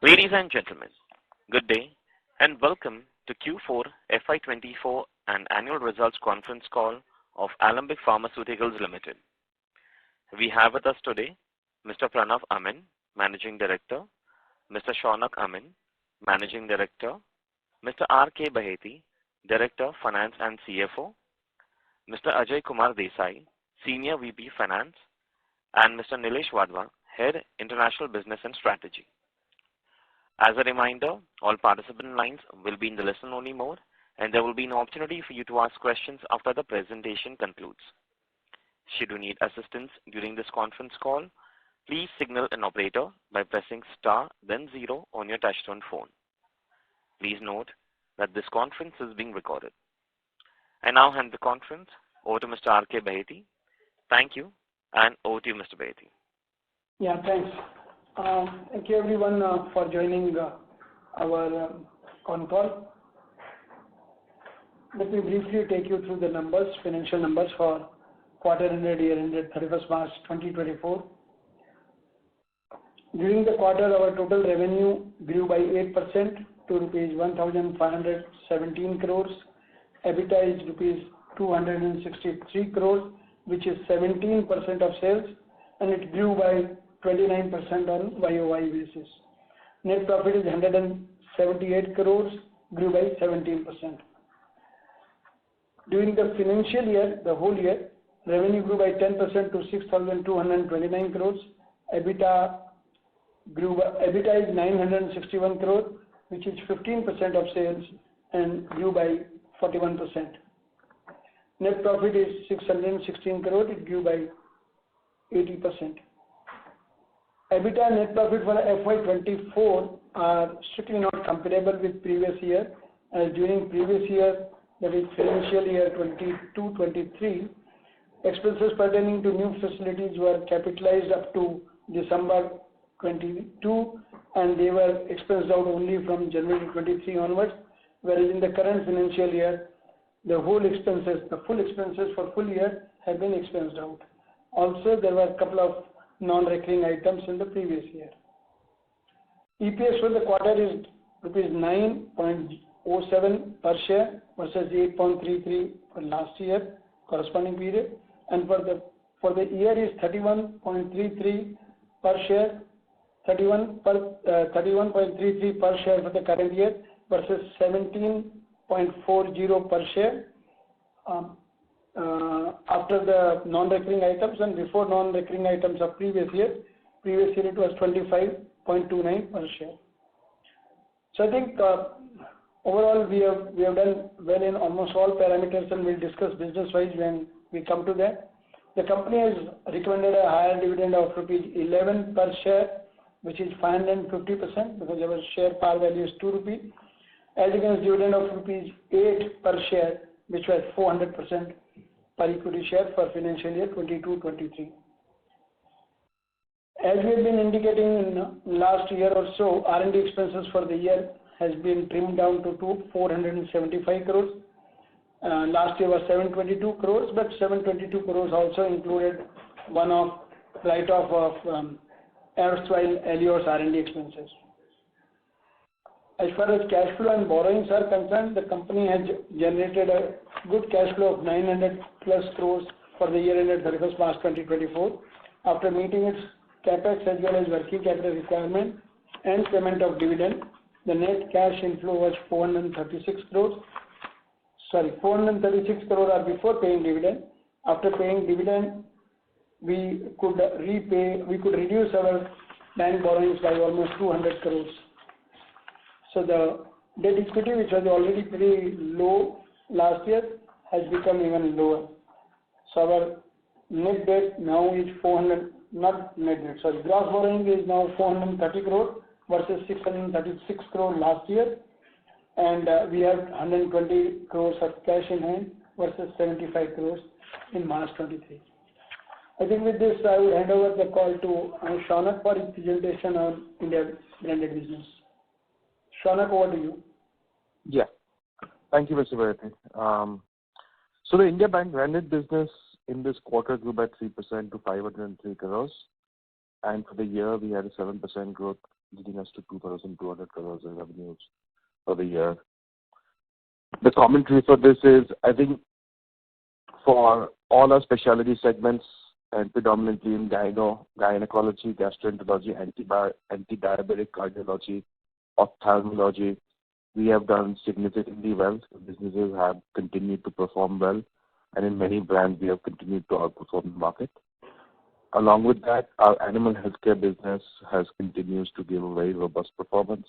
Ladies and gentlemen, good day and welcome to Q4 FY2024 and Annual Results Conference Call of Alembic Pharmaceuticals Ltd. We have with us today Mr. Pranav Amin, Managing Director, Mr. Shaunak Amin, Managing Director, Mr. R.K. Baheti, Director, Finance and CFO, Mr. Ajay Kumar Desai, Senior VP Finance, and Mr. Nilesh Wadhwa, Head, International Business and Strategy. As a reminder, all participant lines will be in the listen-only mode, and there will be an opportunity for you to ask questions after the presentation concludes. Should you need assistance during this conference call, please signal an operator by pressing star then 0 on your touchtone phone. Please note that this conference is being recorded. I now hand the conference over to Mr. R.K. Baheti. Thank you, and over to you, Mr. Baheti. Yeah, thanks. Thank you everyone for joining our con call. Let me briefly take you through the numbers, financial numbers for quarter ended year ended 31st March 2024. During the quarter, our total revenue grew by 8% to rupees 1,517 crores. EBITDA is rupees 263 crores, which is 17% of sales, and it grew by 29% on YOY basis. Net profit is 178 crores, grew by 17%. During the financial year, the whole year, revenue grew by 10% to 6,229 crores. EBITDA is 961 crores, which is 15% of sales and grew by 41%. Net profit is 616 crores, it grew by 80%. EBITDA and net profit for FY24 are strictly not comparable with previous year, as during previous year, that is financial year 22-23, expenses pertaining to new facilities were capitalized up to December 22, and they were expensed out only from January 23 onwards, whereas in the current financial year, the full expenses for full year have been expensed out. Also, there were a couple of non-recurring items in the previous year. EPS for the quarter is rupees 9.07 per share versus 8.33 for last year corresponding period, and for the year is 31.33 per share, 31.33 per share for the current year versus 17.40 per share after the non-recurring items, and before non-recurring items of previous year it was 25.29 per share. So I think overall we have done well in almost all parameters, and we'll discuss business-wise when we come to that. The company has recommended a higher dividend of rupees 11 per share, which is 550% because our share par value is 2 rupees, as against dividend of rupees 8 per share, which was 400% per equity share for financial year 22-23. As we have been indicating in last year or so, R&D expenses for the year has been trimmed down to 475 crores. Last year was 722 crores, but 722 crores also included one-off write-off of erstwhile Alios R&D expenses. As far as cash flow and borrowings are concerned, the company has generated a good cash flow of 900 plus crores for the year ended 31st March 2024. After meeting its capex as well as working capital requirement and payment of dividend, the net cash inflow was 436 crores. 436 crores are before paying dividend. After paying dividend, we could reduce our bank borrowings by almost 200 crores. So the debt equity, which was already pretty low last year, has become even lower. So our net debt now is gross borrowing is now 430 crores versus 636 crores last year, and we have 120 crores of cash in hand versus 75 crores in March 23. I think with this, I will hand over the call to Shaunak for his presentation on India branded business. Shaunak, over to you. Yeah. Thank you, Mr. Baheti. So the India branded business in this quarter grew by 3% to 503 crores. And for the year, we had a 7% growth, leading us to 2,200 crores in revenues for the year. The commentary for this is, I think, for all our specialty segments, and predominantly in gynecology, gastroenterology, anti-diabetic cardiology, ophthalmology, we have done significantly well. The businesses have continued to perform well, and in many brands, we have continued to outperform the market. Along with that, our animal healthcare business continues to give a very robust performance.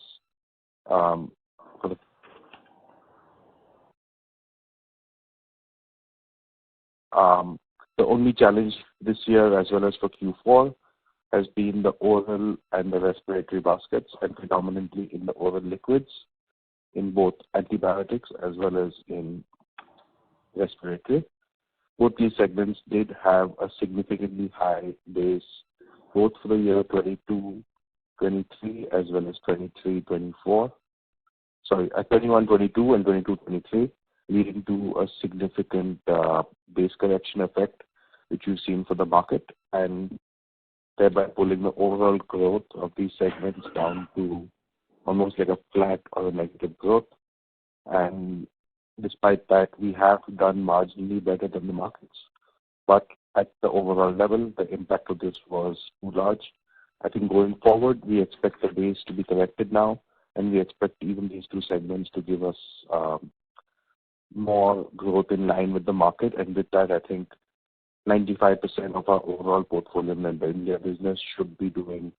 The only challenge this year, as well as for Q4, has been the oral and the respiratory baskets, and predominantly in the oral liquids, in both antibiotics as well as in respiratory. Both these segments did have a significantly high base, both for the year 22-23 as well as 23-24. Sorry, 21-22 and 22-23, leading to a significant base correction effect, which we've seen for the market, and thereby pulling the overall growth of these segments down to almost like a flat or a negative growth. And despite that, we have done marginally better than the markets. But at the overall level, the impact of this was too large. I think going forward, we expect the base to be corrected now, and we expect even these two segments to give us more growth in line with the market. And with that, I think 95% of our overall portfolio in the India business should be doing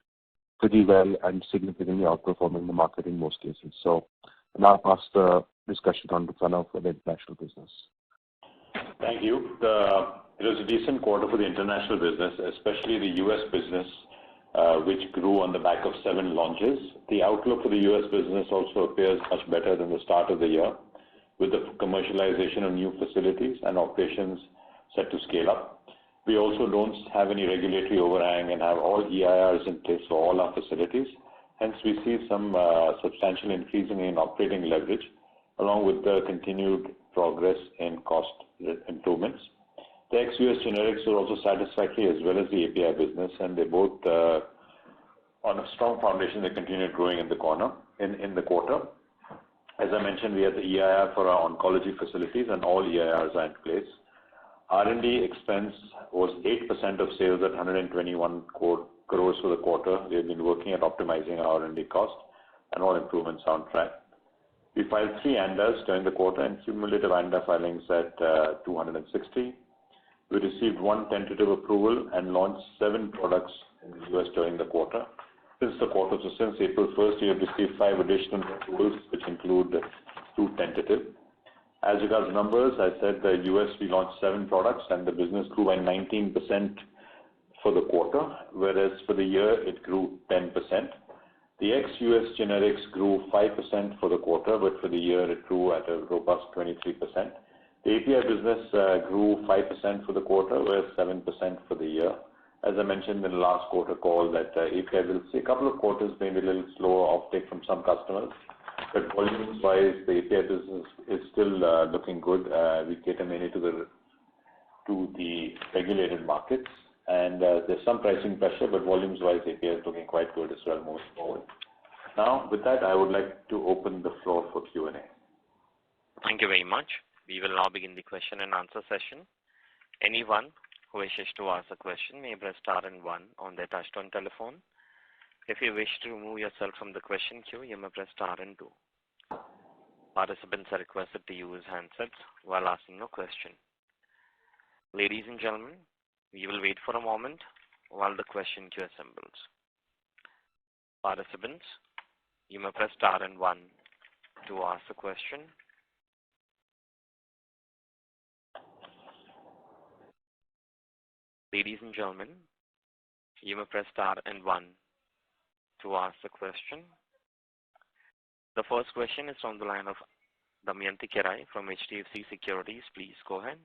pretty well and significantly outperforming the market in most cases. So now I'll pass the discussion on to Pranav for the international business. Thank you. It was a decent quarter for the international business, especially the U.S. business, which grew on the back of 7 launches. The outlook for the U.S. business also appears much better than the start of the year, with the commercialization of new facilities and operations set to scale up. We also don't have any regulatory overhang and have all EIRs in place for all our facilities. Hence, we see some substantial increase in operating leverage, along with the continued progress in cost improvements. The ex-US generics are also satisfactory, as well as the API business, and they both, on a strong foundation, they continued growing in the quarter. As I mentioned, we had the EIR for our oncology facilities, and all EIRs are in place. R&D expense was 8% of sales at 121 crores for the quarter. We have been working at optimizing our R&D cost, and all improvements are on track. We filed 3 ANDAs during the quarter, and cumulative ANDA filings at 260. We received 1 tentative approval and launched 7 products in the US during the quarter. Since April 1st, we have received 5 additional approvals, which include 2 tentative. As regards numbers, I said the US we launched 7 products, and the business grew by 19% for the quarter, whereas for the year it grew 10%. The ex-US generics grew 5% for the quarter, but for the year it grew at a robust 23%. The API business grew 5% for the quarter, whereas 7% for the year. As I mentioned in the last quarter call, that API will see a couple of quarters, maybe a little slower offtake from some customers, but volumes-wise, the API business is still looking good. We cater mainly to the regulated markets, and there's some pricing pressure, but volumes-wise, API is looking quite good as well moving forward. Now, with that, I would like to open the floor for Q&A. Thank you very much. We will now begin the question and answer session. Anyone who wishes to ask a question may press star and 1 on their touchtone telephone. If you wish to remove yourself from the question queue, you may press star and 2. Participants are requested to use handsets while asking a question. Ladies and gentlemen, we will wait for a moment while the question queue assembles. Participants, you may press star and 1 to ask a question. Ladies and gentlemen, you may press star and 1 to ask the question. The first question is from the line of Damayanti Kerai from HDFC Securities. Please go ahead.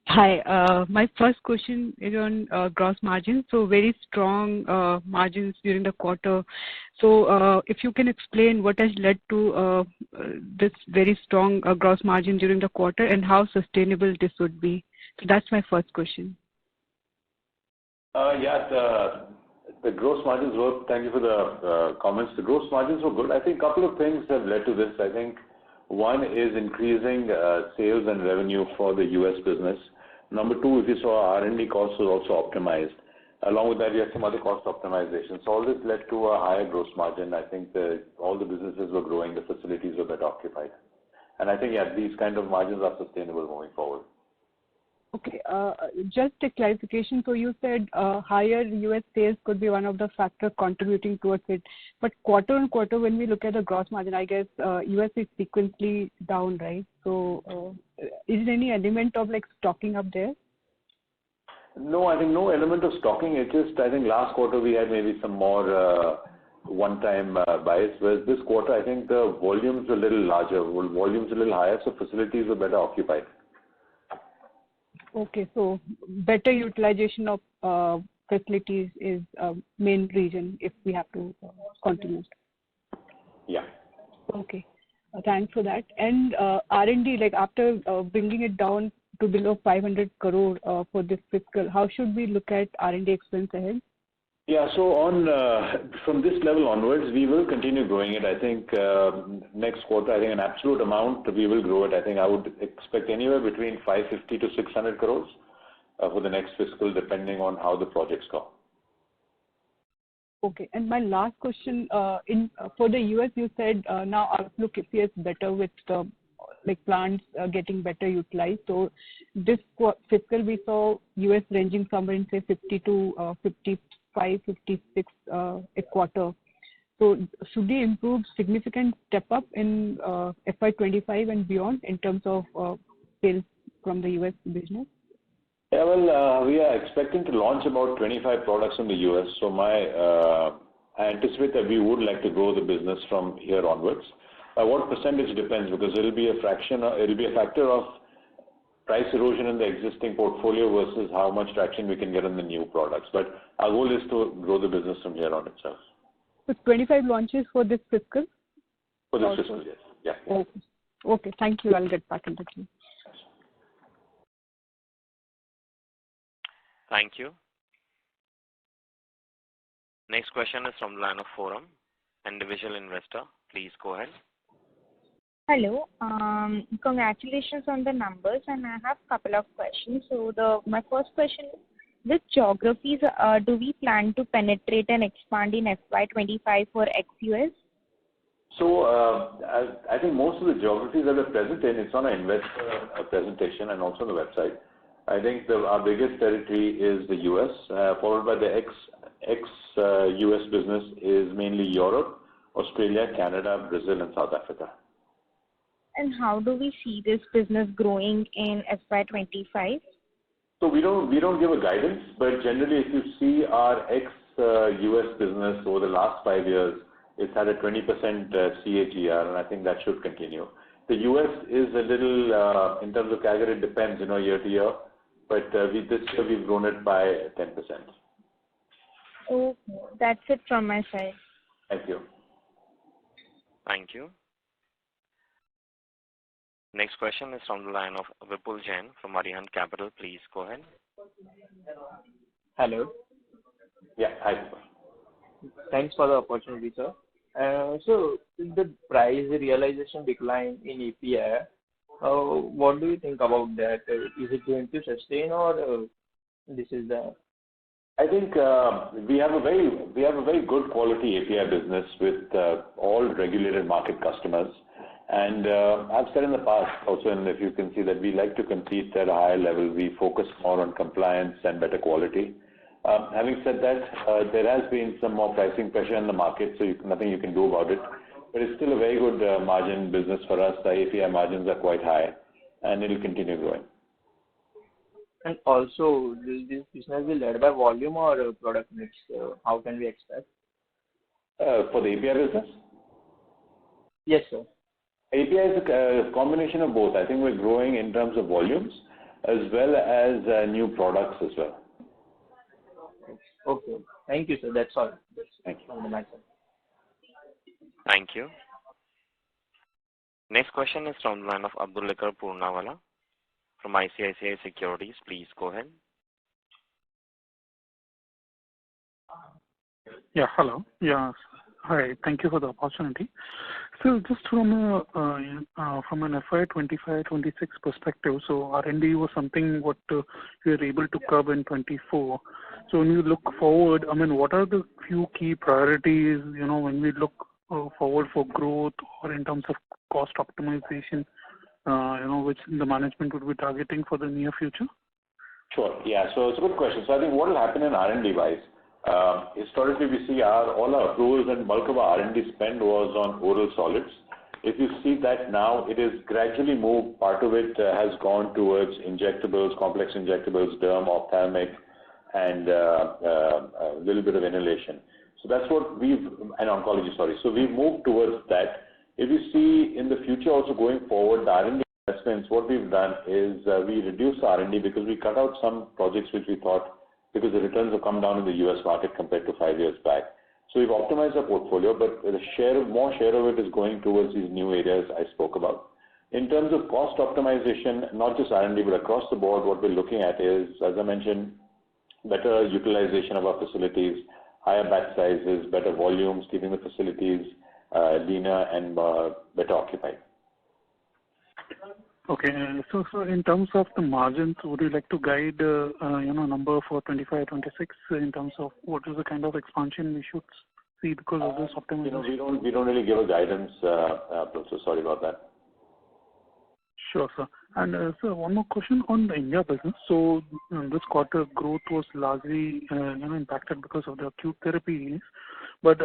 Hi, my first question is on gross margin. So very strong margins during the quarter. So if you can explain what has led to this very strong gross margin during the quarter and how sustainable this would be. So that's my first question. Yeah, the gross margins were, thank you for the comments. The gross margins were good. I think a couple of things have led to this. I think one is increasing sales and revenue for the US business. Number two, if you saw, R&D costs were also optimized. Along with that, we had some other cost optimization. So all this led to a higher gross margin. I think all the businesses were growing, the facilities were better occupied. And I think, yeah, these kind of margins are sustainable moving forward. Okay, just a clarification. So you said higher US sales could be one of the factors contributing towards it. But quarter on quarter, when we look at the gross margin, I guess US is sequentially down, right? So is there any element of like stocking up there? No, I think no element of stocking. It's just, I think last quarter we had maybe some more one-time buys, whereas this quarter I think the volumes are a little larger, volumes a little higher, so facilities are better occupied. Okay, so better utilization of facilities is main reason if we have to continue. Yeah. Okay, thanks for that. And R&D, like after bringing it down to below 500 crore for this fiscal, how should we look at R&D expense ahead? Yeah, so on from this level onwards, we will continue growing it. I think next quarter, I think an absolute amount we will grow it. I think I would expect anywhere between 550 to 600 crores for the next fiscal, depending on how the projects go. Okay, and my last question, for the US, you said now outlook appears better with the plants getting better utilized. So this fiscal we saw US ranging somewhere in say 50 to 55, 56 a quarter. So should we improve significant step up in FY25 and beyond in terms of sales from the US business? Yeah, well, we are expecting to launch about 25 products in the US. So I anticipate that we would like to grow the business from here onwards. What percentage depends, because it'll be a factor of price erosion in the existing portfolio versus how much traction we can get on the new products. But our goal is to grow the business from here on itself. So 25 launches for this fiscal? For this fiscal, yes. Yeah. Okay. Okay, thank you. I'll get back in the queue. Thank you. Next question is from the line of Forum, individual investor. Please go ahead. Hello. Congratulations on the numbers, and I have a couple of questions. So my first question is, which geographies do we plan to penetrate and expand in FY25 for ex-US? So I think most of the geographies that we're present in, it's on our investor presentation and also on the website. I think our biggest territory is the US, followed by the ex-US business is mainly Europe, Australia, Canada, Brazil, and South Africa. And how do we see this business growing in FY25? So we don't give a guidance, but generally if you see our ex-US business over the last 5 years, it's had a 20% CAGR, and I think that should continue. The US is a little, in terms of CAGR, it depends, year to year, but this year we've grown it by 10%. Okay, that's it from my side. Thank you. Thank you. Next question is from the line of Vipul Jain from Arihant Capital. Please go ahead. Hello. Yeah, hi Vipul. Thanks for the opportunity, sir. So the price realization decline in API, what do you think about that? Is it going to sustain, or this is the? I think we have a very good quality API business with all regulated market customers. And I've said in the past also, and if you can see that we like to compete at a higher level, we focus more on compliance and better quality. Having said that, there has been some more pricing pressure in the market, so nothing you can do about it. But it's still a very good margin business for us. The API margins are quite high, and it will continue growing. And also, will this business be led by volume or product mix? How can we expect? For the API business? Yes, sir. API is a combination of both. I think we're growing in terms of volumes as well as new products as well. Okay. Thank you, sir. That's all. Thank you. From my side. Thank you. Next question is from the line of Abdullikar Purnawala from ICICI Securities. Please go ahead. Yeah, hello. Yeah, hi. Thank you for the opportunity. So just from an FY25-26 perspective, so R&D was something what you were able to curb in 24. So when you look forward, I mean, what are the few key priorities, when we look forward for growth or in terms of cost optimization, which the management would be targeting for the near future? Sure. Yeah. So it's a good question. So I think what will happen in R&D wise, historically we see all our approvals and bulk of our R&D spend was on oral solids. If you see that now, it is gradually moved. Part of it has gone towards injectables, complex injectables, derm, ophthalmic, and a little bit of inhalation. So that's what and oncology, sorry. So we've moved towards that. If you see in the future also going forward, the R&D investments, what we've done is we reduced R&D because we cut out some projects which we thought, because the returns have come down in the US market compared to 5 years back. So we've optimized our portfolio, but more share of it is going towards these new areas I spoke about. In terms of cost optimization, not just R&D, but across the board, what we're looking at is, as I mentioned, better utilization of our facilities, higher batch sizes, better volumes, keeping the facilities leaner and better occupied. Okay. So in terms of the margins, would you like to guide, number for 25-26 in terms of what is the kind of expansion we should see because of this optimization? We don't really give a guidance, so sorry about that. Sure, sir. And sir, one more question on the India business. So this quarter growth was largely impacted because of the acute therapies. But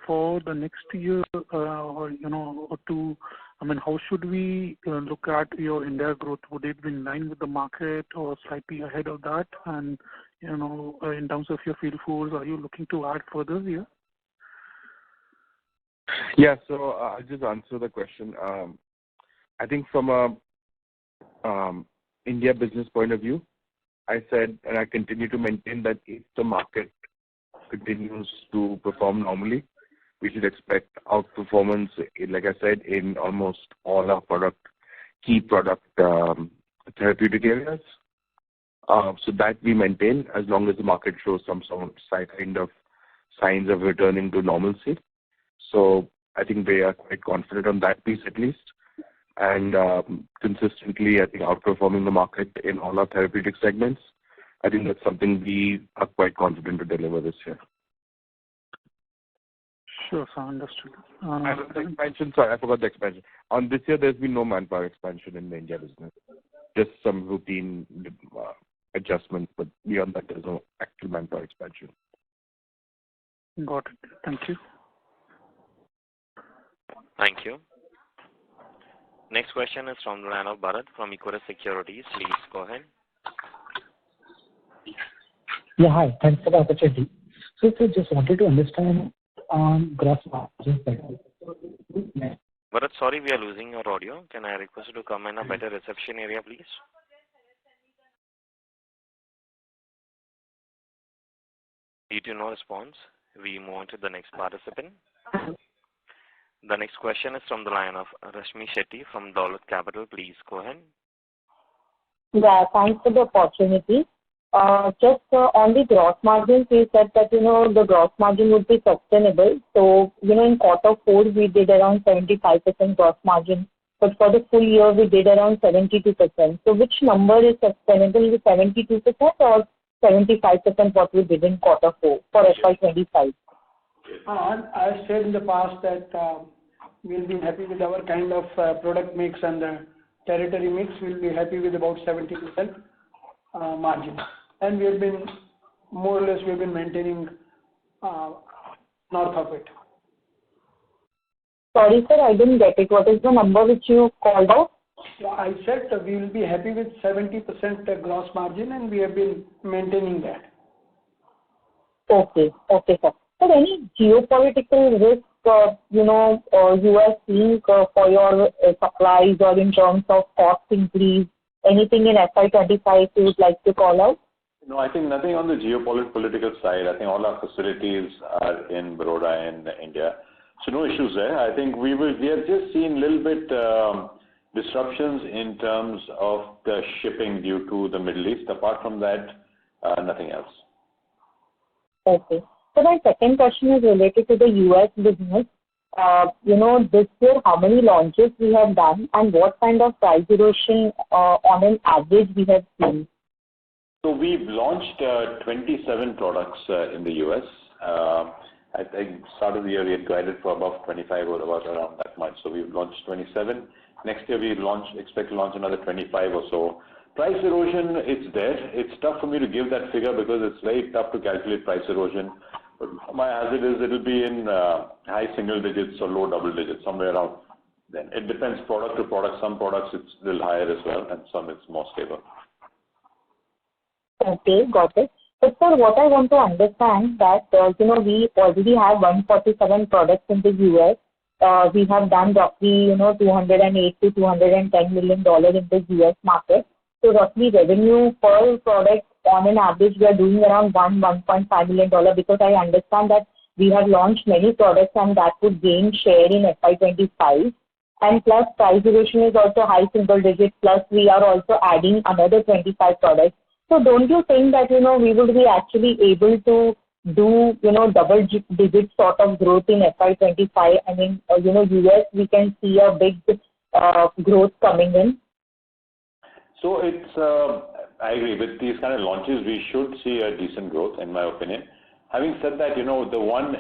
for the next year or two, I mean, how should we look at your India growth? Would it be in line with the market or slightly ahead of that? And in terms of your field force, are you looking to add further here? Yeah, so I'll just answer the question. I think from a India business point of view, I said, and I continue to maintain that if the market continues to perform normally, we should expect outperformance, like I said, in almost all our key product therapeutic areas. So that we maintain as long as the market shows some kind of signs of returning to normalcy. So I think we are quite confident on that piece at least. And consistently, I think, outperforming the market in all our therapeutic segments. I think that's something we are quite confident to deliver this year. Sure, sir. Understood. The expansion, sorry, I forgot the expansion. On this year, there's been no manpower expansion in the India business. Just some routine adjustments, but beyond that, there's no actual manpower expansion. Got it. Thank you. Thank you. Next question is from the line of Bharat from Equirus Securities. Please go ahead. Yeah, hi. Thanks for the opportunity. So just wanted to understand on gross margin. Bharat, sorry, we are losing your audio. Can I request you to come in a better reception area, please? Due to no response, we move on to the next participant. The next question is from the line of Rashmi Shetty from Dolat Capital. Please go ahead. Yeah, thanks for the opportunity. Just on the gross margins, you said that, the gross margin would be sustainable. So, in Q4, we did around 75% gross margin, but for the full year, we did around 72%. So which number is sustainable, the 72% or 75% what we did in Q4 for FY25? I said in the past that we'll be happy with our kind of product mix and the territory mix. We'll be happy with about 70% margin. And we have been, more or less, we've been maintaining north of it. Sorry, sir, I didn't get it. What is the number which you called out? I said we will be happy with 70% gross margin, and we have been maintaining that. Okay, sir. So any geopolitical risk, you are seeing for your supplies or in terms of cost increase, anything in FY25 you would like to call out? No, I think nothing on the geopolitical side. I think all our facilities are in Baroda and India. So no issues there. I think we have just seen a little bit disruptions in terms of the shipping due to the Middle East. Apart from that, nothing else. Okay. So my second question is related to the US business. This year, how many launches we have done and what kind of price erosion on an average we have seen? So we've launched 27 products in the US. I think start of the year we had guided for above 25 or about around that much. So we've launched 27. Next year we expect to launch another 25 or so. Price erosion, it's there. It's tough for me to give that figure because it's very tough to calculate price erosion. But my hazard is it'll be in high single digits or low double digits, somewhere around then. It depends product to product. Some products it's a little higher as well, and some it's more stable. Okay, got it. But sir, what I want to understand that, we already have 147 products in the US. We have done roughly, $208 to $210 million in the US market. So roughly revenue per product on an average, we are doing around $1.5 million because I understand that we have launched many products and that would gain share in FY25. And plus price erosion is also high single digit, plus we are also adding another 25 products. So don't you think that, we would be actually able to do, double digit sort of growth in FY25? I mean, US, we can see a big growth coming in. So I agree with these kind of launches, we should see a decent growth in my opinion. Having said that, the one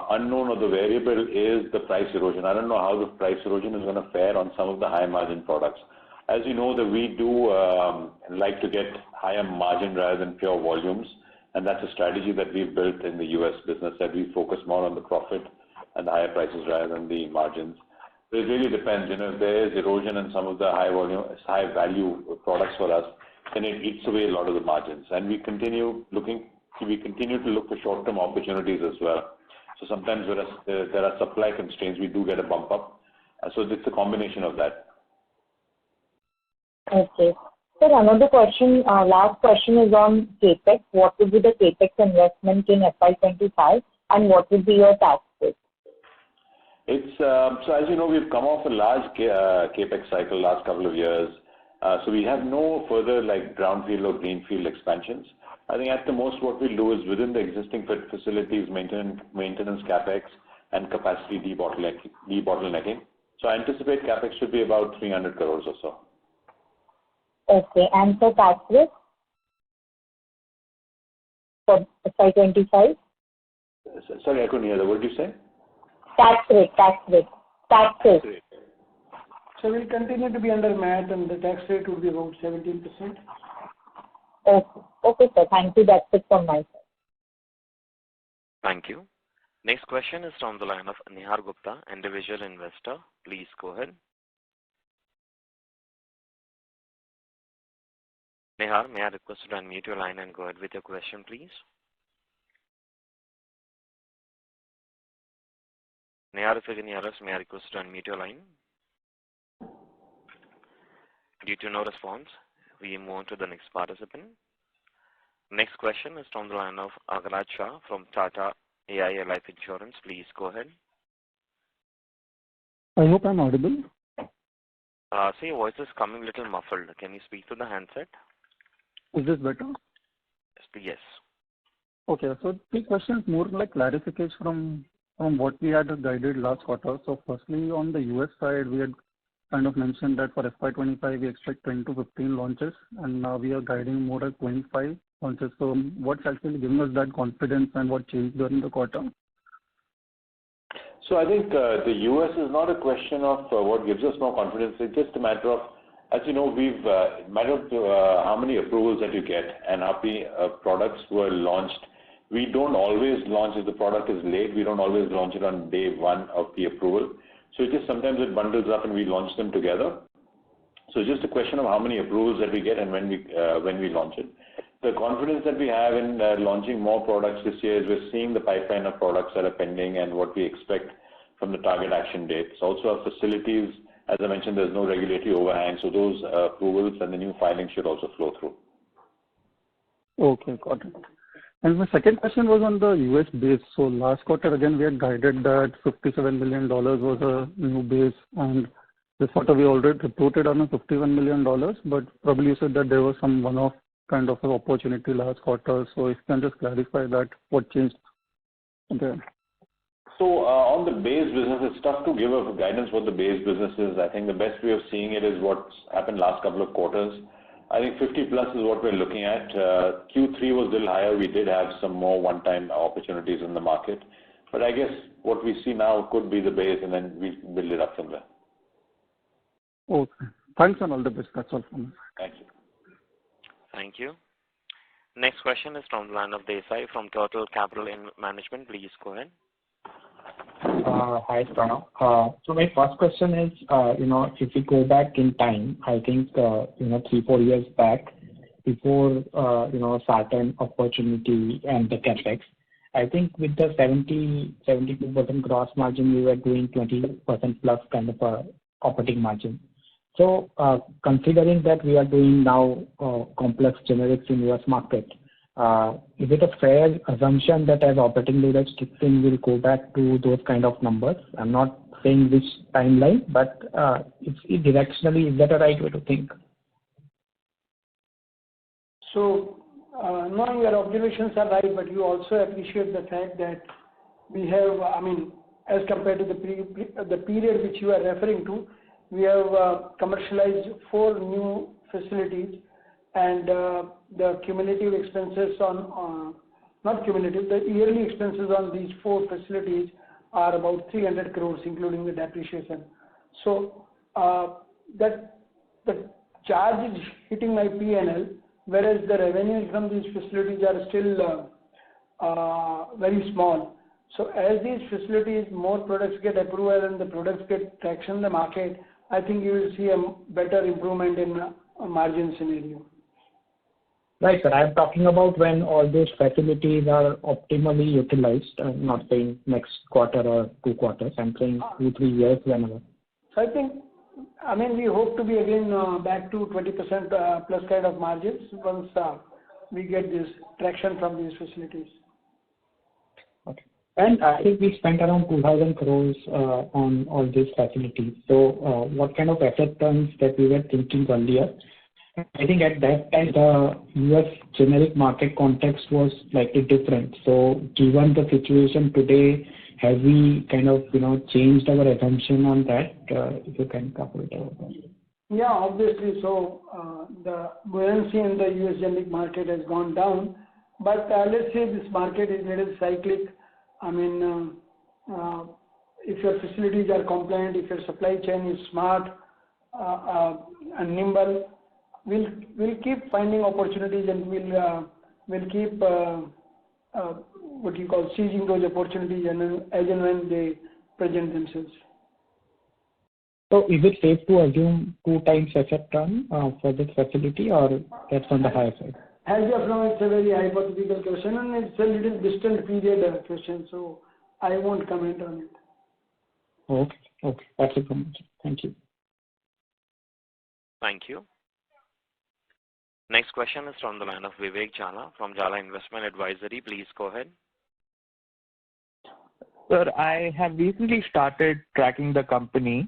unknown or the variable is the price erosion. I don't know how the price erosion is going to fare on some of the high margin products. As you know, that we do like to get higher margin rather than pure volumes, and that's a strategy that we've built in the US business, that we focus more on the profit and the higher prices rather than the margins. It really depends, if there is erosion in some of the high value products for us, then it eats away a lot of the margins. And we continue to look for short-term opportunities as well. So sometimes there are supply constraints, we do get a bump up. So it's a combination of that. Okay. Sir, another question, last question is on CAPEX. What would be the CAPEX investment in FY25 and what would be your tax rate? So as you know, we've come off a large CAPEX cycle last couple of years. So we have no further like brownfield or greenfield expansions. I think at the most what we'll do is within the existing facilities, maintenance CAPEX and capacity debottlenecking. So I anticipate CAPEX should be about 300 crores or so. Okay, and for tax rate for FY25? Sorry, I couldn't hear that. What did you say? Tax rate. So we'll continue to be under MAT and the tax rate would be about 17%. Okay, sir. Thank you. That's it from my side. Thank you. Next question is from the line of Nihar Gupta, individual investor. Please go ahead. Nihar, may I request you to unmute your line and go ahead with your question, please? Nihar, if you can hear us, may I request you to unmute your line? Due to no response, we move on to the next participant. Next question is from the line of Agraj Shah from Tata AI Life Insurance. Please go ahead. I hope I'm audible. So your voice is coming a little muffled. Can you speak to the handset? Is this better? Yes. Okay, so the question is more like clarification from what we had guided last quarter. So firstly, on the US side, we had kind of mentioned that for FY25 we expect 10 to 15 launches, and now we are guiding more at 25 launches. So what's actually giving us that confidence and what changed during the quarter? So I think the US is not a question of what gives us more confidence. It's just a matter of, as you know, matter of how many approvals that you get and how many products were launched. We don't always launch if the product is late. We don't always launch it on day one of the approval. So it just sometimes it bundles up and we launch them together. So it's just a question of how many approvals that we get and when we launch it. The confidence that we have in launching more products this year is we're seeing the pipeline of products that are pending and what we expect from the target action dates. Also our facilities, as I mentioned, there's no regulatory overhang, so those approvals and the new filings should also flow through. Okay, got it. And my second question was on the US base. So last quarter, again, we had guided that $57 million was a new base, and this quarter we already reported on a $51 million, but probably you said that there was some one-off kind of an opportunity last quarter. So if you can just clarify that, what changed? Okay. So on the base business, it's tough to give a guidance what the base business is. I think the best way of seeing it is what's happened last couple of quarters. I think 50 plus is what we're looking at. Q3 was a little higher. We did have some more one-time opportunities in the market. But I guess what we see now could be the base, and then we build it up from there. Okay. Thanks and all the best. That's all from me. Thank you. Thank you. Next question is from the line of Desai from Turtle Capital Management. Please go ahead. Hi, Pranav. So my first question is, if we go back in time, I think, 3-4 years back, before, certain opportunity and the capex, I think with the 72% gross margin, we were doing 20% plus kind of a operating margin. So, considering that we are doing now complex generics in US market, is it a fair assumption that as operating leverage kicks in, we'll go back to those kind of numbers? I'm not saying which timeline, but directionally, is that a right way to think? So, no, your observations are right, but you also appreciate the fact that we have, as compared to the period which you are referring to, we have commercialized 4 new facilities, and the cumulative expenses the yearly expenses on these 4 facilities are about 300 crores, including the depreciation. So that the charge is hitting my P&L, whereas the revenues from these facilities are still very small. So as these facilities, more products get approval and the products get traction in the market, I think you will see a better improvement in margin scenario. Right, sir. I'm talking about when all those facilities are optimally utilized. I'm not saying next quarter or 2 quarters. I'm saying 2-3 years, whenever. So I think, we hope to be again back to 20% plus kind of margins once we get this traction from these facilities. Okay. And I think we spent around 2,000 crores on all these facilities. So what kind of asset turns that we were thinking earlier? I think at that time, the US generic market context was slightly different. So given the situation today, have we kind of, changed our assumption on that? If you can cover it over there. Yeah, obviously. So the buoyancy in the US generic market has gone down. But let's say this market is a little cyclic. If your facilities are compliant, if your supply chain is smart and nimble, we'll keep finding opportunities, and we'll keep seizing those opportunities as and when they present themselves. So is it safe to assume 2 times asset turn for this facility, or that's on the higher side? As of now, it's a very hypothetical question, and it's a little distant period question, so I won't comment on it. Okay. That's it from me. Thank you. Thank you. Next question is from the line of Vivek Jala from Jala Investment Advisory. Please go ahead. Sir, I have recently started tracking the company.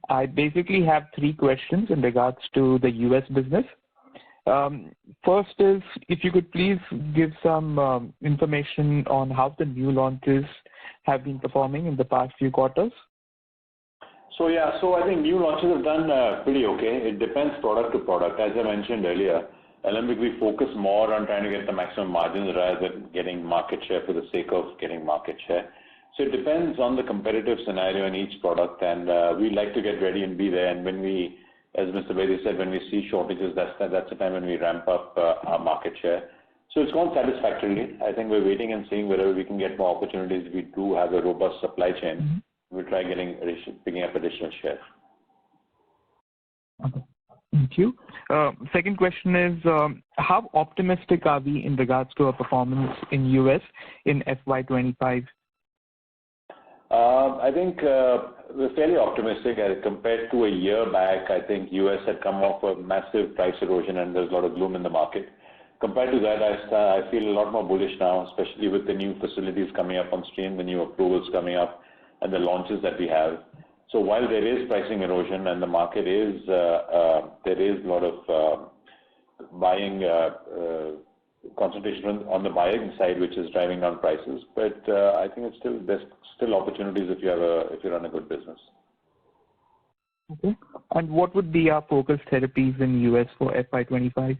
I basically have 3 questions in regards to the US business. First is, if you could please give some information on how the new launches have been performing in the past few quarters. So I think new launches have done pretty okay. It depends product to product. As I mentioned earlier, Alembic, we focus more on trying to get the maximum margins rather than getting market share for the sake of getting market share. So it depends on the competitive scenario in each product, and we like to get ready and be there. And when we, as Mr. Bedi said, when we see shortages, that's the time when we ramp up our market share. So it's gone satisfactorily. I think we're waiting and seeing whether we can get more opportunities. We do have a robust supply chain. Mm-hmm. We'll try picking up additional share. Okay. Thank you. Second question is, how optimistic are we in regards to our performance in US in FY25? I think we're fairly optimistic compared to a year back. I think US had come off a massive price erosion, and there's a lot of gloom in the market. Compared to that, I feel a lot more bullish now, especially with the new facilities coming up on stream, the new approvals coming up, and the launches that we have. So while there is pricing erosion and the market is, there is a lot of buying concentration on the buying side, which is driving down prices. But I think there's still opportunities if you run a good business. Okay. And what would be our focus therapies in US for FY25?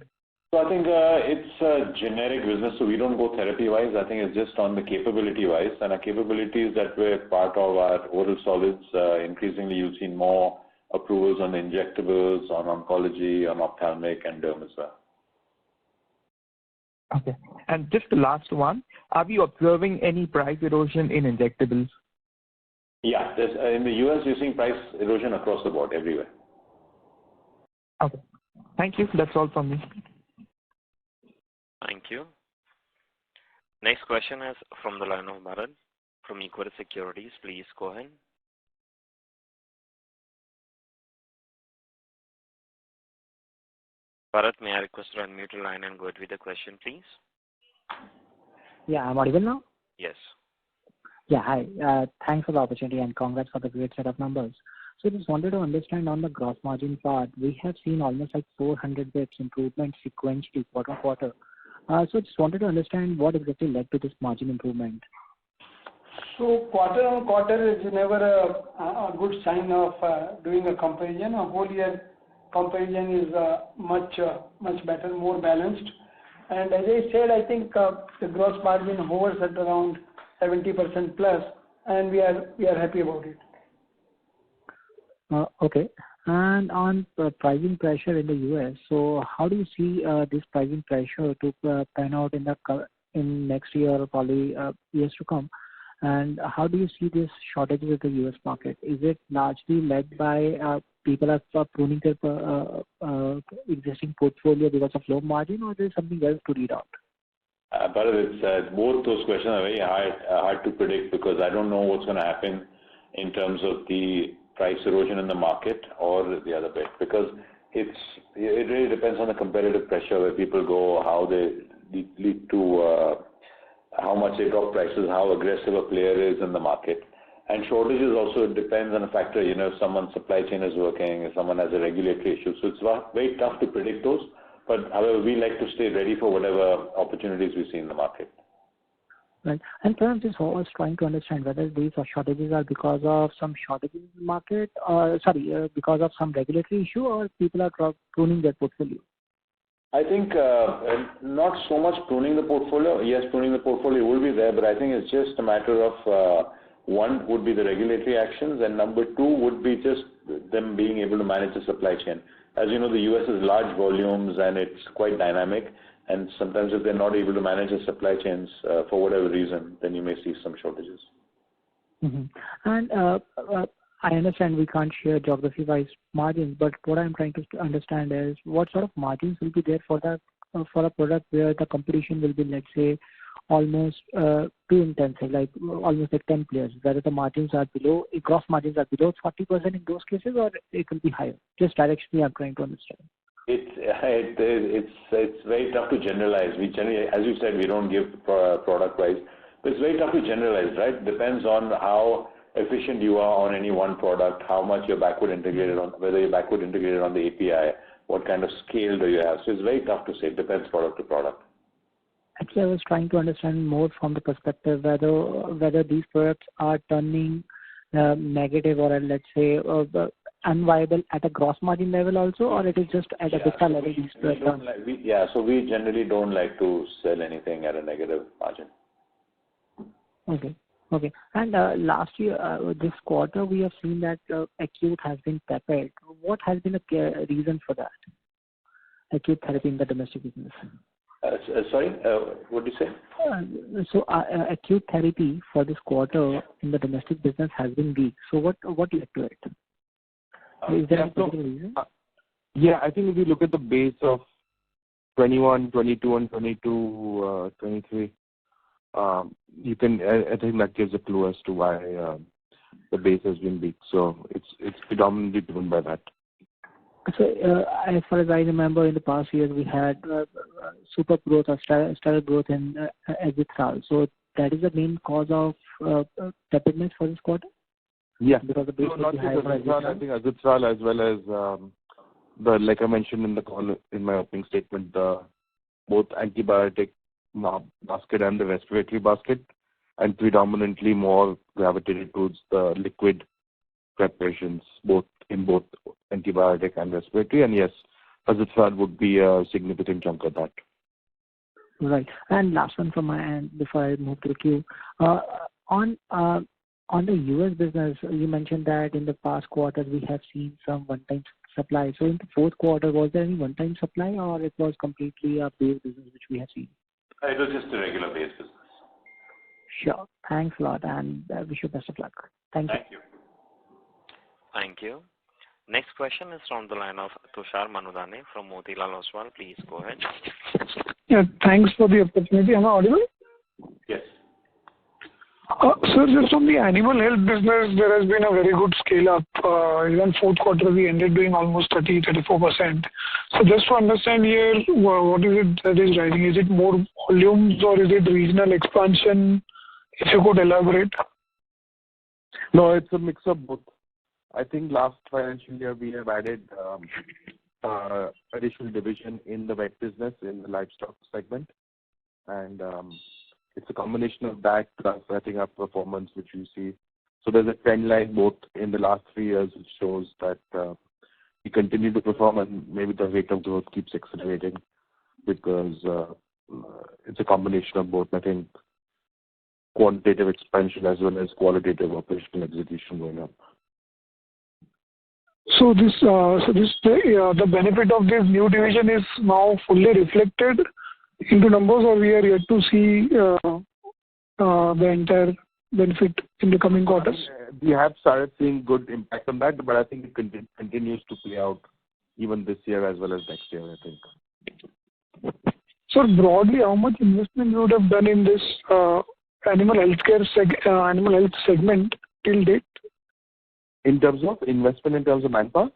So I think it's a generic business, so we don't go therapy-wise. I think it's just on the capability-wise. And our capabilities that were part of our oral solids, increasingly you've seen more approvals on the injectables, on oncology, on ophthalmic and derm as well. Okay. And just the last one, are we observing any price erosion in injectables? Yeah, in the US, you're seeing price erosion across the board, everywhere. Okay. Thank you. That's all from me. Thank you. Next question is from the line of Bharat from Equity Securities. Please go ahead. Bharat, may I request to unmute your line and go ahead with the question, please? Yeah, I'm audible now? Yes. Yeah, hi. Thanks for the opportunity and congrats for the great set of numbers. So just wanted to understand on the gross margin part, we have seen almost like 400 basis improvement sequentially quarter-on-quarter. So just wanted to understand what exactly led to this margin improvement. So quarter-on-quarter is never a good sign of doing a comparison. A whole year comparison is much better, more balanced. And as I said, I think the gross margin hovers at around 70% plus, and we are happy about it. Okay. And on pricing pressure in the US, so how do you see this pricing pressure to pan out in next year or probably years to come? And how do you see these shortages in the US market? Is it largely led by people are pruning their existing portfolio because of low margin, or there is something else to read out? But both those questions are very hard to predict because I don't know what's going to happen in terms of the price erosion in the market or the other bit, because it really depends on the competitive pressure where people go, how they lead to how much they drop prices, how aggressive a player is in the market. And shortages also depends on a factor, if someone's supply chain is working, if someone has a regulatory issue. So it's very tough to predict those. But however, we like to stay ready for whatever opportunities we see in the market. Right. And perhaps just was trying to understand whether these shortages are because of some shortages in the market, or because of some regulatory issue, or people are pruning their portfolio. I think not so much pruning the portfolio. Yes, pruning the portfolio will be there, but I think it's just a matter of one would be the regulatory actions, and number two would be just them being able to manage the supply chain. As you know, the US is large volumes and it's quite dynamic, and sometimes if they're not able to manage the supply chains for whatever reason, then you may see some shortages. Mm-hmm. And I understand we can't share geography-wise margins, but what I'm trying to understand is what sort of margins will be there for a product where the competition will be, let's say, almost too intensive, like almost like 10 players, whether the margins are below, gross margins are below 40% in those cases, or it will be higher. Just directionally, I'm trying to understand. It's very tough to generalize. We generally, as you said, we don't give product price, but it's very tough to generalize, right? Depends on how efficient you are on any one product, how much you're backward integrated on, whether you're backward integrated on the API, what kind of scale do you have. So it's very tough to say. It depends product to product. Actually, I was trying to understand more from the perspective whether these products are turning negative or, let's say, unviable at a gross margin level also, or it is just at a EBITDA level these products? So we generally don't like to sell anything at a negative margin. Okay. And last year, this quarter, we have seen that acute has been tepid. What has been the reason for that? Acute therapy in the domestic business. Sorry, what did you say? So acute therapy for this quarter in the domestic business has been weak. So what led to it? Is there a particular reason? Yeah, I think if you look at the base of 21, 22, and 22, 23, you can. I think that gives a clue as to why the base has been weak. So it's predominantly driven by that. So as far as I remember, in the past years we had super growth or stellar growth in azithral. So that is the main cause of tepidness for this quarter. Yeah. Because the base not just azithral. I think azithral as well as like I mentioned in the call in my opening statement, both antibiotic basket and the respiratory basket, and predominantly more gravitated towards the liquid preparations, both antibiotic and respiratory. And yes, Azithral would be a significant chunk of that. Right. And last one from my end before I move to the queue. On the US business, you mentioned that in the past quarters we have seen some one-time supply. So in the fourth quarter, was there any one-time supply, or it was completely a base business which we have seen? It was just a regular base business. Sure. Thanks a lot, and wish you best of luck. Thank you. Thank you. Thank you. Next question is from the line of Tushar Manudhane from Motilal Oswal. Please go ahead. Yeah, thanks for the opportunity. Am I audible? Yes. Sir, just on the animal health business, there has been a very good scale up. Even fourth quarter, we ended doing almost 34%. So just to understand here, what is it that is driving? Is it more volumes or is it regional expansion? If you could elaborate. No, it's a mix of both. I think last financial year we have added additional division in the vet business in the livestock segment, and it's a combination of that plus setting up performance which you see. So there's a trend line both in the last 3 years which shows that we continue to perform, and maybe the rate of growth keeps accelerating because it's a combination of both. I think quantitative expansion as well as qualitative operational execution going up. So the benefit of this new division is now fully reflected into numbers, or we are yet to see the entire benefit in the coming quarters? We have started seeing good impact on that, but I think it continues to play out even this year as well as next year, I think. So broadly, how much investment you would have done in this animal health segment till date? In terms of investment, in terms of manpower?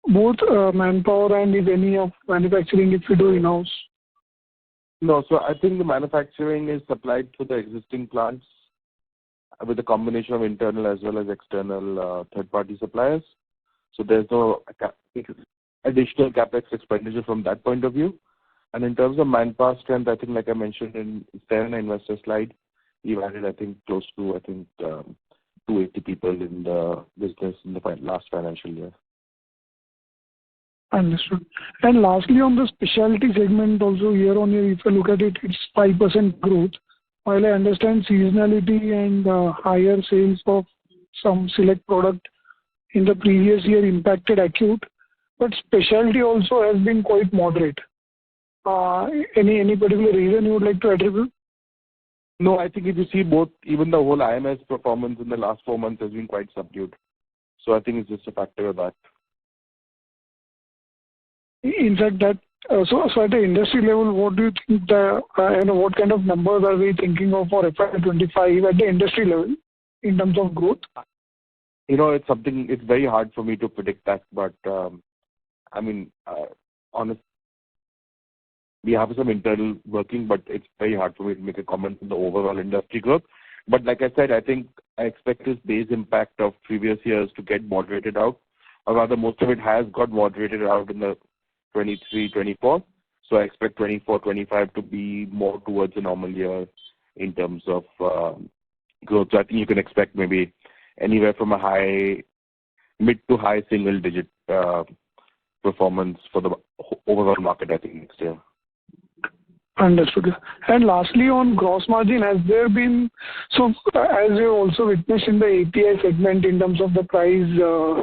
Both manpower and if any of manufacturing, if you do in-house. No, so I think the manufacturing is supplied to the existing plants with a combination of internal as well as external third-party suppliers. So there's no additional capex expenditure from that point of view. And in terms of manpower strength, I think like I mentioned in the investor slide, we've added close to 280 people in the business in the last financial year. Understood. And lastly, on the specialty segment, also year on year, if you look at it, it's 5% growth. While I understand seasonality and higher sales of some select product in the previous year impacted acute, but specialty also has been quite moderate. Any particular reason you would like to attribute? No, I think if you see both, even the whole IMS performance in the last 4 months has been quite subdued. So I think it's just a factor of that. In fact, so at the industry level, what do you think what kind of numbers are we thinking of for FY25 at the industry level in terms of growth? It's very hard for me to predict that, but honestly, we have some internal working, but it's very hard for me to make a comment on the overall industry growth. But like I said, I think I expect this base impact of previous years to get moderated out, or rather most of it has got moderated out in the 23-24. So I expect 24-25 to be more towards a normal year in terms of growth. So I think you can expect maybe anywhere from a mid to high single digit performance for the overall market, I think, next year. Understood. And lastly, on gross margin, has there been, so as you also witnessed in the API segment in terms of the price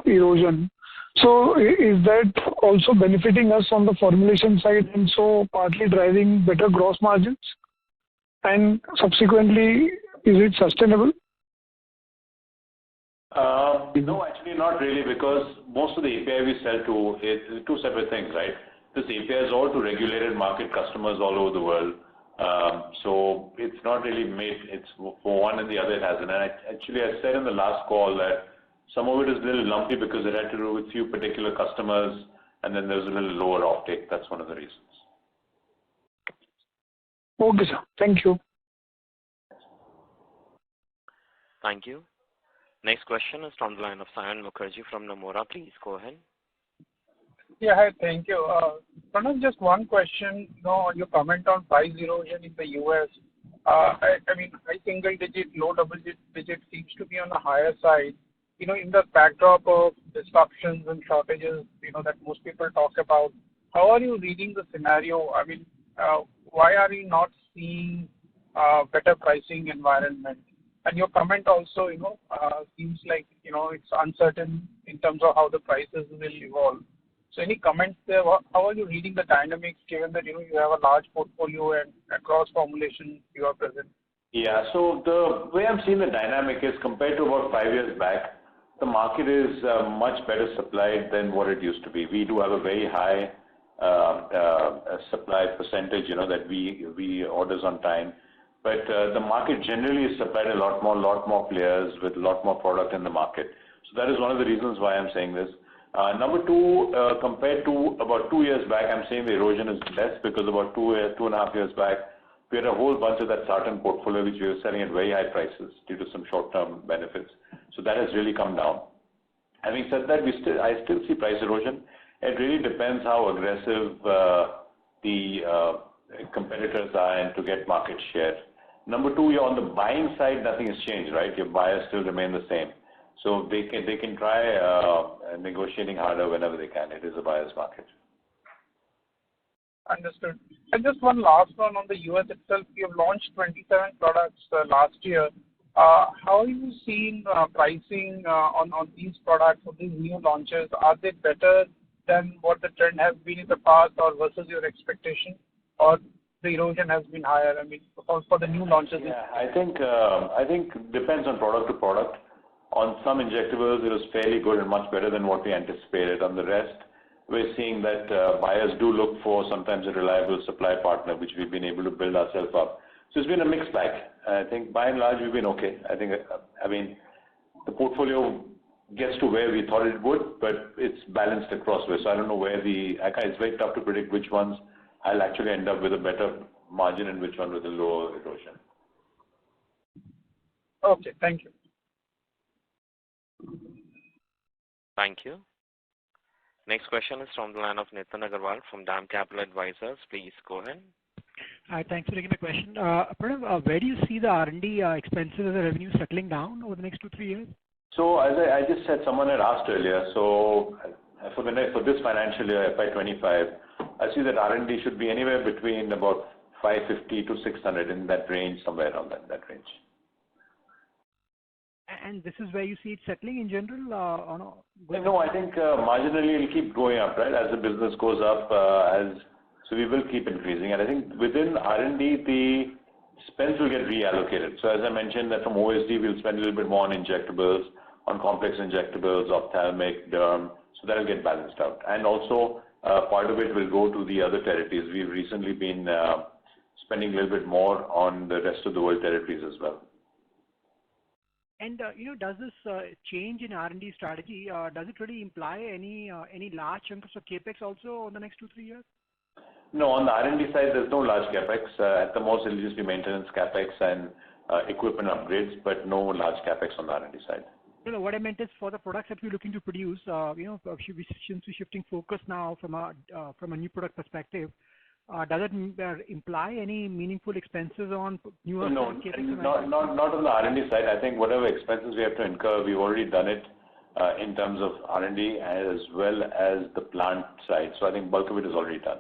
erosion, so is that also benefiting us on the formulation side and so partly driving better gross margins? And subsequently, is it sustainable? No, actually not really, because most of the API we sell to is two separate things, right? This API is all to regulated market customers all over the world. So it's not really made, it's for one and the other it hasn't. And actually I said in the last call that some of it is a little lumpy because it had to do with few particular customers and then there's a little lower offtake. That's one of the reasons. Okay, sir. Thank you. Thank you. Next question is from the line of Sayan Mukherjee from Nomura. Please go ahead. Yeah, hi. Thank you. Pranav, just one question, on your comment on price erosion in the U.S. I mean, high single digit, low double digit seems to be on the higher side. In the backdrop of disruptions and shortages, that most people talk about, how are you reading the scenario? I mean, why are you not seeing better pricing environment? And your comment also, seems like, it's uncertain in terms of how the prices will evolve. So any comments there? How are you reading the dynamics given that, you have a large portfolio and across formulations you are present? Yeah, so the way I'm seeing the dynamic is compared to about 5 years back, the market is much better supplied than what it used to be. We do have a very high supply percentage, that we orders on time. But the market generally is supplied a lot more players with a lot more product in the market. So that is one of the reasons why I'm saying this. Number two, compared to about 2 years back, I'm saying the erosion is less because about 2.5 years back, we had a whole bunch of that sartan portfolio which we were selling at very high prices due to some short-term benefits. So that has really come down. Having said that, I still see price erosion. It really depends how aggressive the competitors are and to get market share. Number two, on the buying side, nothing has changed, right? Your buyers still remain the same. So they can try negotiating harder whenever they can. It is a buyer's market. Understood. And just one last one on the US itself. You have launched 27 products last year. How are you seeing pricing on these products, for these new launches? Are they better than what the trend has been in the past or versus your expectation? Or the erosion has been higher, I mean, for the new launches? Yeah, I think depends on product to product. On some injectables, it was fairly good and much better than what we anticipated. On the rest, we're seeing that buyers do look for sometimes a reliable supply partner, which we've been able to build ourselves up. So it's been a mixed bag. I think by and large, we've been okay. I mean, the portfolio gets to where we thought it would, but it's balanced across ways. So I don't know where it's very tough to predict which ones I'll actually end up with a better margin and which one with a lower erosion. Okay, thank you. Thank you. Next question is from the line of Nitin Agarwal from DAM Capital Advisors. Please go ahead. Hi, thanks for taking the question. Pranav, where do you see the R&D expenses as a revenue settling down over the next 2-3 years? So as I just said, someone had asked earlier, so for this financial year, FY25, I see that R&D should be anywhere between about 550 to 600 in that range, somewhere around that range. And this is where you see it settling in general? No, I think marginally it will keep going up, right? As the business goes up, so we will keep increasing. And I think within R&D, the spends will get reallocated. So as I mentioned, that from OSD, we'll spend a little bit more on injectables, on complex injectables, ophthalmic, derm, so that will get balanced out. And also, part of it will go to the other territories. We've recently been spending a little bit more on the rest of the world territories as well. And does this change in R&D strategy, does it really imply any large chunks of capex also in the next 2-3 years? No, on the R&D side, there's no large capex. At the most, it'll just be maintenance capex and equipment upgrades, but no large capex on the R&D side. No, what I meant is for the products that we're looking to produce, since we're shifting focus now from a new product perspective, does it imply any meaningful expenses on newer capex? No, not on the R&D side. I think whatever expenses we have to incur, we've already done it in terms of R&D as well as the plant side. So I think bulk of it is already done.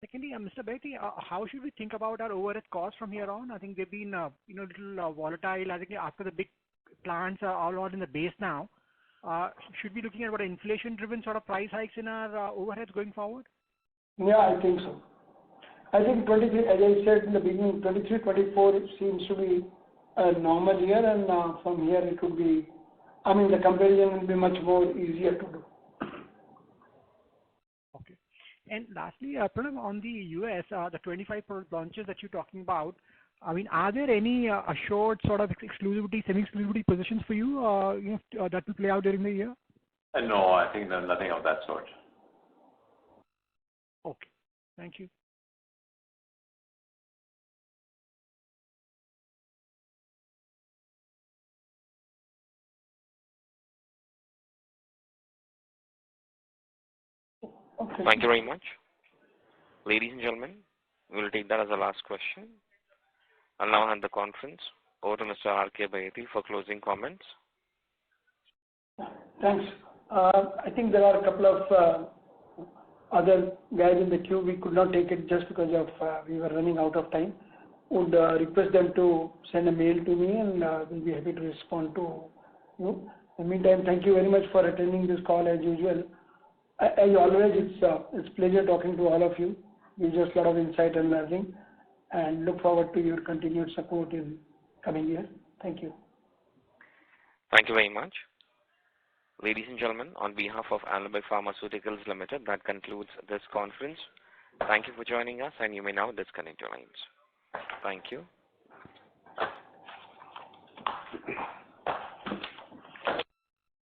Secondly, Mr. Baheti, how should we think about our overhead costs from here on? I think they've been little volatile. I think after the big plants are all in the base now, should we be looking at what inflation-driven sort of price hikes in our overheads going forward? Yeah, I think so. I think 23, as I said in the beginning, 23-24 seems to be a normal year, and from here it could be, the comparison will be much more easier to do. Okay. And lastly, Pranav, on the US, the 25 product launches that you're talking about, are there any assured sort of exclusivity, semi-exclusivity positions for you, that will play out during the year? No, I think there's nothing of that sort. Okay. Thank you. Okay. Thank you very much. Ladies and gentlemen, we will take that as the last question. I'll now hand the conference over to Mr. R.K. Baheti for closing comments. Thanks. I think there are a couple of other guys in the queue. We could not take it just because of we were running out of time. Would request them to send a mail to me, and we'll be happy to respond to you. In the meantime, thank you very much for attending this call as usual. As always, it's pleasure talking to all of you. Gives us a lot of insight and learning, and look forward to your continued support in coming year. Thank you. Thank you very much. Ladies and gentlemen, on behalf of Alembic Pharmaceuticals Ltd, that concludes this conference. Thank you for joining us, and you may now disconnect your lines. Thank you.